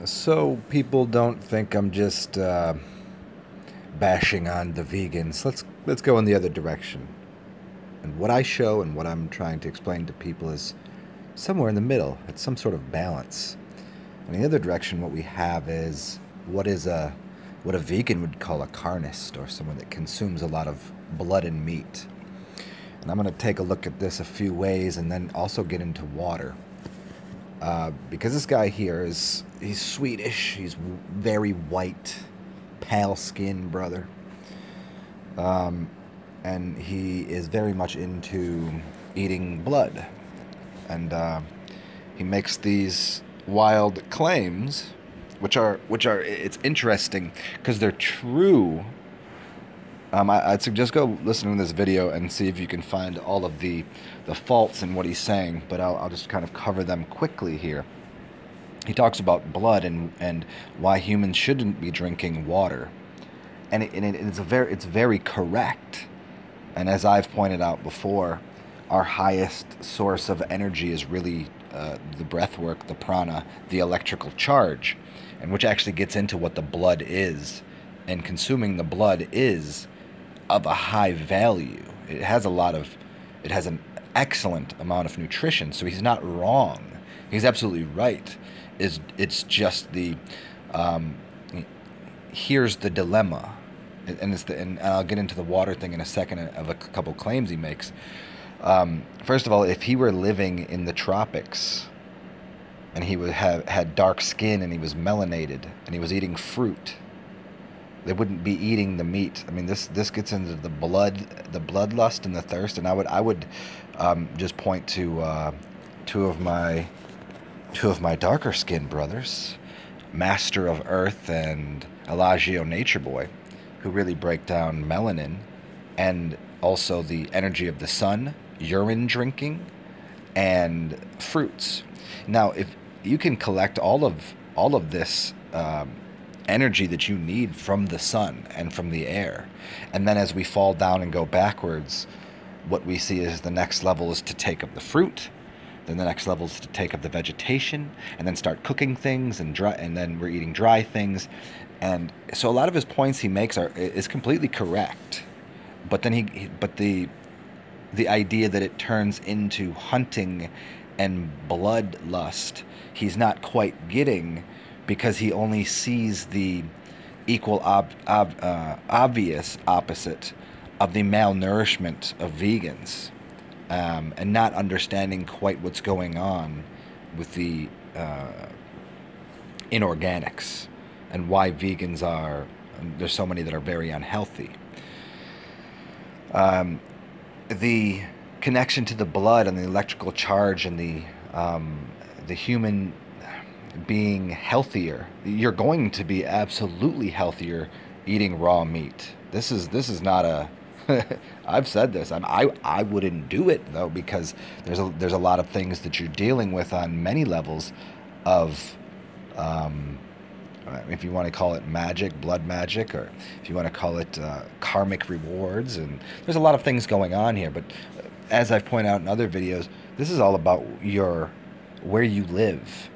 So people don't think I'm just bashing on the vegans. Let's go in the other direction. And what I show and what I'm trying to explain to people is somewhere in the middle. It's some sort of balance. In the other direction, what we have is what a vegan would call a carnist, or someone that consumes a lot of blood and meat. And I'm going to take a look at this a few ways, and then also get into water. Because this guy here he's Swedish. He's very white, pale skin brother. And he is very much into eating blood. And he makes these wild claims, which are it's interesting because they're true. I'd suggest go listen to this video and see if you can find all of the faults in what he's saying, but I'll just kind of cover them quickly here. He talks about blood and why humans shouldn't be drinking water, and it's very correct. And as I've pointed out before, our highest source of energy is really the breath work, the prana, the electrical charge, and which actually gets into what the blood is. And consuming the blood is of a high value. It has an excellent amount of nutrition, so he's not wrong. He's absolutely right. It's just here's the dilemma, and I'll get into the water thing in a second of a couple claims he makes. First of all, if he were living in the tropics and he would had dark skin and he was melanated and he was eating fruit, they wouldn't be eating the meat. I mean, this gets into the bloodlust and the thirst, and I would just point to two of my darker skinned brothers, Master of Earth and Elagio Nature Boy, who really break down melanin and also the energy of the sun, urine drinking, and fruits. Now, if you can collect all of this energy that you need from the sun and from the air, and then as we fall down and go backwards, what we see is the next level is to take up the fruit, then the next level is to take up the vegetation, and then start cooking things and then we're eating dry things. And so a lot of his points he makes is completely correct, but then the idea that it turns into hunting and bloodlust, he's not quite getting, because he only sees the equal obvious opposite of the malnourishment of vegans, and not understanding quite what's going on with the inorganics and why vegans there's so many that are very unhealthy. The connection to the blood and the electrical charge and the human being healthier. You're going to be absolutely healthier eating raw meat. This is not a I've said this. I wouldn't do it though, because there's a lot of things that you're dealing with on many levels of if you want to call it magic, blood magic, or if you want to call it karmic rewards, and there's a lot of things going on here. But as I've pointed out in other videos, this is all about where you live,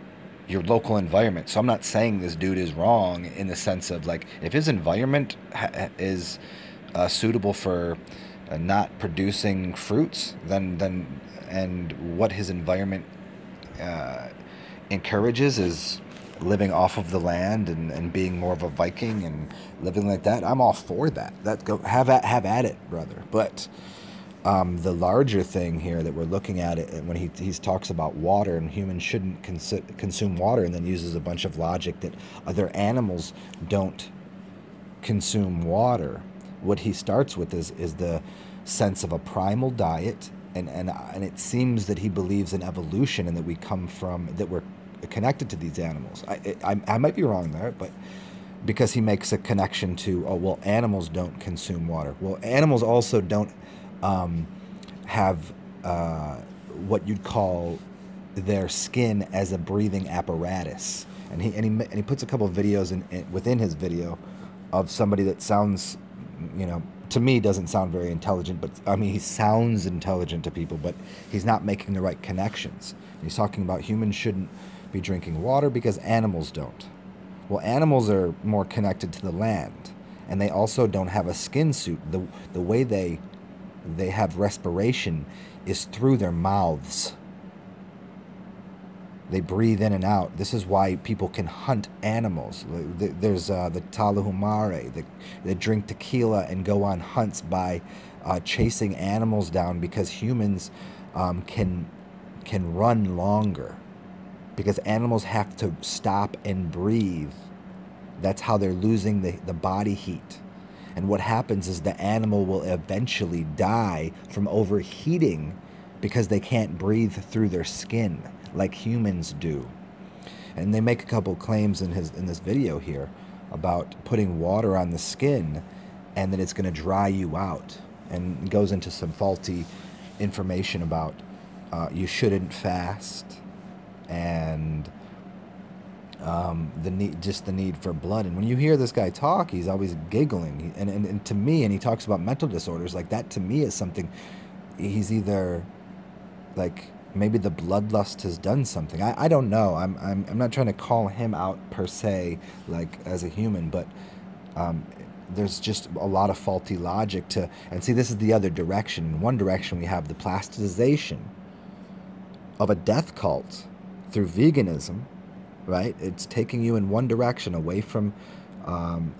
your local environment. So I'm not saying this dude is wrong in the sense of, like, if his environment is suitable for not producing fruits, then and what his environment encourages is living off of the land and being more of a Viking and living like that, I'm all for that. Have at it, brother. But the larger thing here that we're looking at it when he talks about water, and humans shouldn't consume water, and then uses a bunch of logic that other animals don't consume water. What he starts with is the sense of a primal diet, and it seems that he believes in evolution and that we're connected to these animals. I might be wrong there, but because he makes a connection to, oh, well, animals don't consume water. Well, animals also don't have what you'd call their skin as a breathing apparatus. And he puts a couple of videos within his video of somebody that sounds, to me, doesn't sound very intelligent, but I mean, he sounds intelligent to people, but he's not making the right connections. He's talking about humans shouldn't be drinking water because animals don't. Well, animals are more connected to the land, and they also don't have a skin suit. The way they have respiration is through their mouths. They breathe in and out. This is why people can hunt animals. There's the Talahumare that drink tequila and go on hunts by chasing animals down, because humans can run longer, because animals have to stop and breathe. That's how they're losing the body heat. And what happens is the animal will eventually die from overheating because they can't breathe through their skin like humans do. And they make a couple claims in this video here about putting water on the skin and that it's going to dry you out, and goes into some faulty information about you shouldn't fast, and the need for blood. And when you hear this guy talk, he's always giggling, and to me, and he talks about mental disorders, like that to me is something, he's either like, maybe the bloodlust has done something. I don't know. I'm not trying to call him out per se, like as a human, but there's just a lot of faulty logic to. And see, this is the other direction. In one direction, we have the plasticization of a death cult through veganism, right? It's taking you in one direction, away from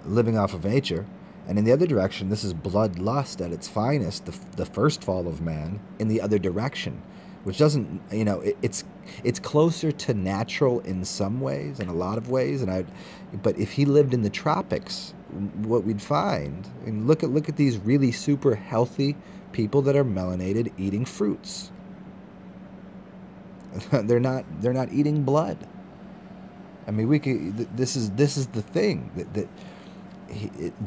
living off of nature. And in the other direction, this is bloodlust at its finest, the first fall of man, in the other direction, which doesn't, it's closer to natural in some ways, in a lot of ways. But if he lived in the tropics, what we'd find, and look at these really super healthy people that are melanated eating fruits. they're not eating blood. I mean, this is the thing that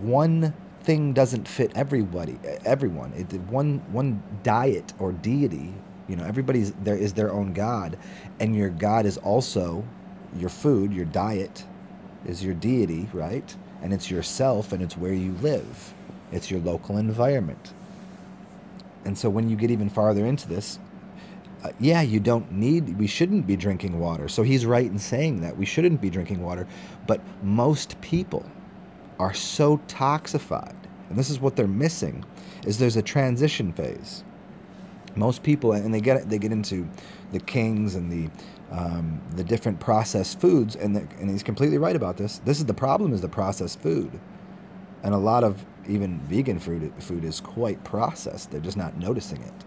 one thing doesn't fit everyone. One diet or deity, everybody's there is their own god, and your god is also your food. Your diet is your deity, right? And it's yourself, and it's where you live. It's your local environment. And so when you get even farther into this, we shouldn't be drinking water. So he's right in saying that we shouldn't be drinking water, but most people are so toxified, and this is what they're missing, is there's a transition phase. Most people, and they get into the kings and the different processed foods, and he's completely right about this. This is the problem, is the processed food, and a lot of even vegan food is quite processed. They're just not noticing it.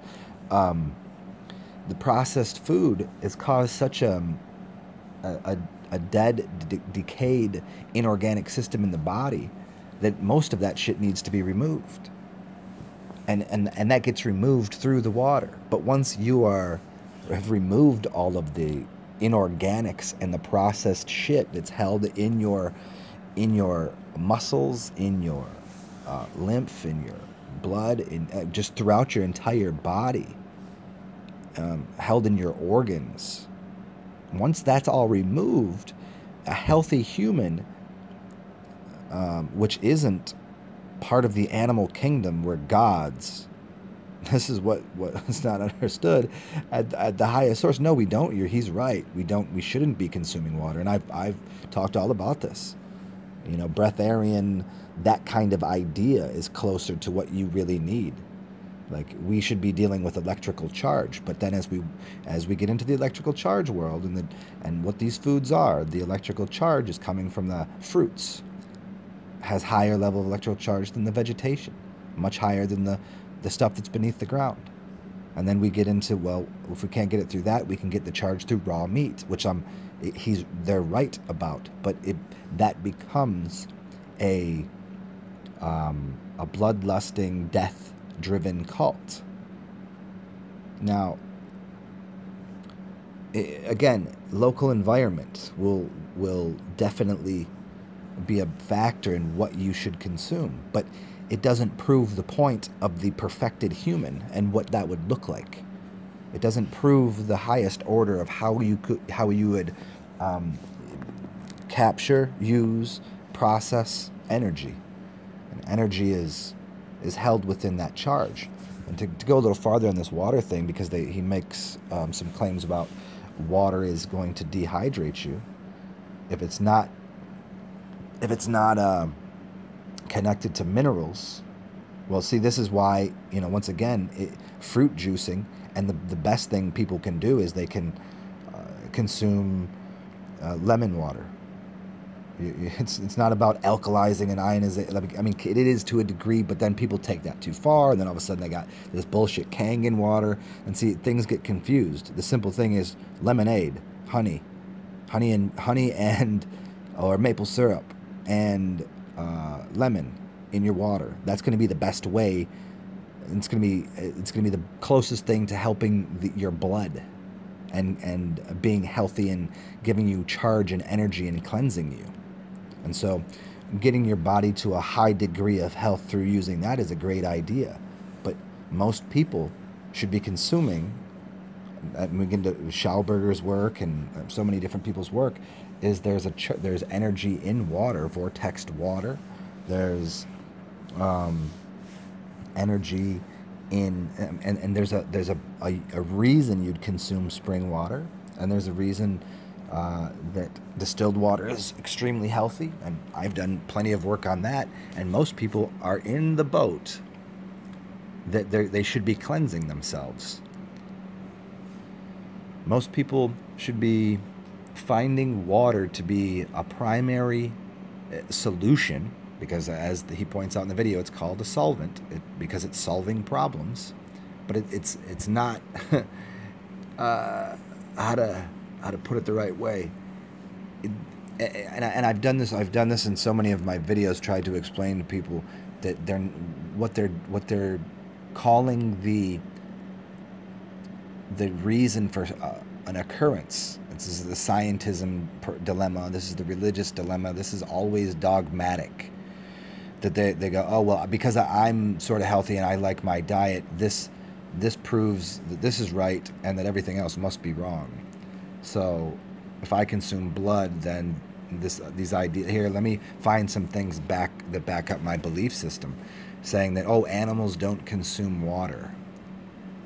The processed food has caused such a dead, decayed inorganic system in the body that most of that shit needs to be removed. And that gets removed through the water. But once you have removed all of the inorganics and the processed shit that's held in your muscles, in your lymph, in your blood, just throughout your entire body, held in your organs, once that's all removed, a healthy human, which isn't part of the animal kingdom, we're gods. This is what is not understood at the highest source. No, we don't. He's right. We shouldn't be consuming water. And I've talked all about this. Breatharian, that kind of idea is closer to what you really need. Like, we should be dealing with electrical charge, but then as we get into the electrical charge world, and what these foods are, the electrical charge is coming from the fruits, has higher level of electrical charge than the vegetation, much higher than the stuff that's beneath the ground. And then we get into, well, if we can't get it through that, we can get the charge through raw meat, which they're right about, but that becomes a bloodlusting, death-driven cult. Now, again, local environment will definitely be a factor in what you should consume, but it doesn't prove the point of the perfected human and what that would look like. It doesn't prove the highest order of how you would capture, use, process energy. And energy is held within that charge. And to go a little farther on this water thing, because he makes some claims about water is going to dehydrate you. If it's not if it's not connected to minerals, well, see, this is why, you know, once again, fruit juicing, and the best thing people can do is they can consume lemon water. It's not about alkalizing and ionizing. I mean, it is to a degree, but then people take that too far, and then all of a sudden they got this bullshit Kangen water, and see, things get confused. The simple thing is lemonade, honey and or maple syrup and lemon in your water. That's going to be the best way. It's going to be the closest thing to helping your blood and being healthy and giving you charge and energy and cleansing you. And so getting your body to a high degree of health through using that is a great idea. But most people should be consuming, and we get into Schauberger's work and so many different people's work, is there's energy in water, vortexed water. There's energy in, and there's a reason you'd consume spring water, and there's a reason that distilled water is extremely healthy, and I've done plenty of work on that, and most people are in the boat that they should be cleansing themselves. Most people should be finding water to be a primary solution, because as he points out in the video, it's called a solvent because it's solving problems, but it's not how to put it the right way. And I've done this in so many of my videos, tried to explain to people that what they're calling the reason for an occurrence. This is the scientism dilemma. This is the religious dilemma. This is always dogmatic. That they go, oh, well, because I'm sort of healthy and I like my diet, this proves that this is right and that everything else must be wrong. So if I consume blood, then these ideas here, let me find some things that back up my belief system, saying that, oh, animals don't consume water,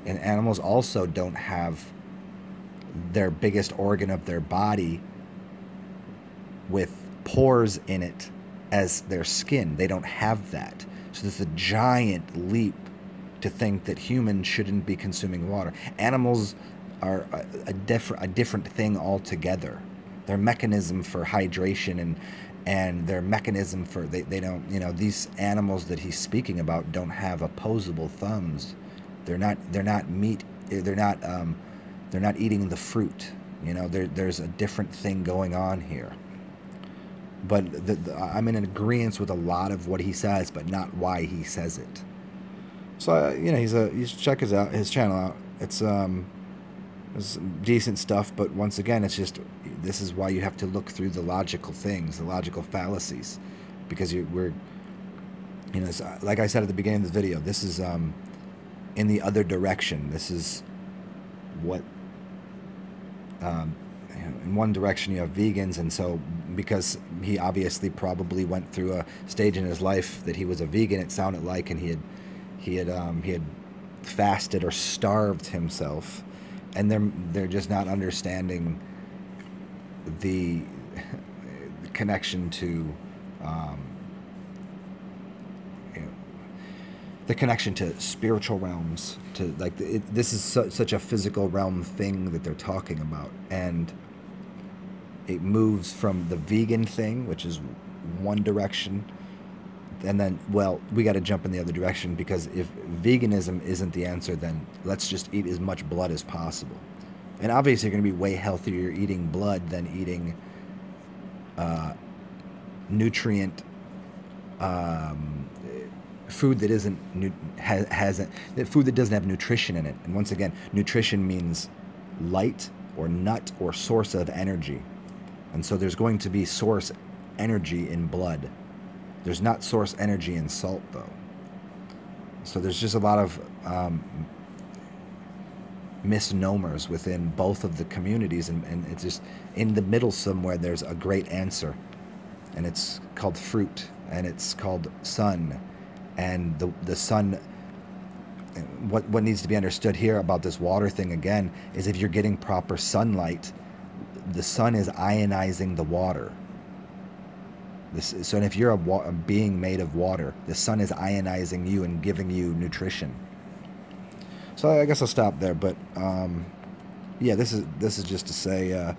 and animals also don't have their biggest organ of their body with pores in it as their skin. They don't have that. So there's a giant leap to think that humans shouldn't be consuming water. Animals are a different thing altogether. Their mechanism for hydration and their mechanism for they don't, you know, these animals that he's speaking about don't have opposable thumbs. They're not eating the fruit. You know, there's a different thing going on here. But I'm in agreement with a lot of what he says, but not why he says it. So you know, you should check his channel out. It's decent stuff, but once again, it's just, this is why you have to look through the logical things, the logical fallacies, because we're, you know, like I said at the beginning of the video, this is in the other direction. This is what, in one direction you have vegans, and so because he obviously probably went through a stage in his life that he was a vegan, it sounded like, and he had fasted or starved himself, and they're just not understanding the connection to the connection to spiritual realms, to like this is such a physical realm thing that they're talking about, and it moves from the vegan thing, which is one direction, and then, well, we got to jump in the other direction, because if veganism isn't the answer, then let's just eat as much blood as possible. And obviously you're going to be way healthier eating blood than eating nutrient food that isn't food that doesn't have nutrition in it. And once again, nutrition means light or nut or source of energy. And so there's going to be source energy in blood. There's not source energy in salt, though. So there's just a lot of misnomers within both of the communities, and it's just in the middle somewhere there's a great answer, and it's called fruit, and it's called sun. And the sun, what needs to be understood here about this water thing again is, if you're getting proper sunlight, the sun is ionizing the water. So if you're a being made of water, the sun is ionizing you and giving you nutrition. So I guess I'll stop there. But yeah, this is just to say,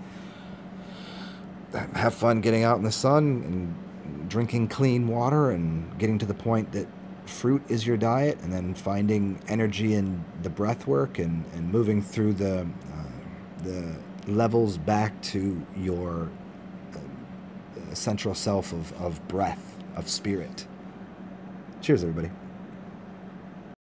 have fun getting out in the sun and drinking clean water, and getting to the point that fruit is your diet, and then finding energy in the breath work, and moving through the levels back to your central self of breath, of spirit. Cheers, everybody.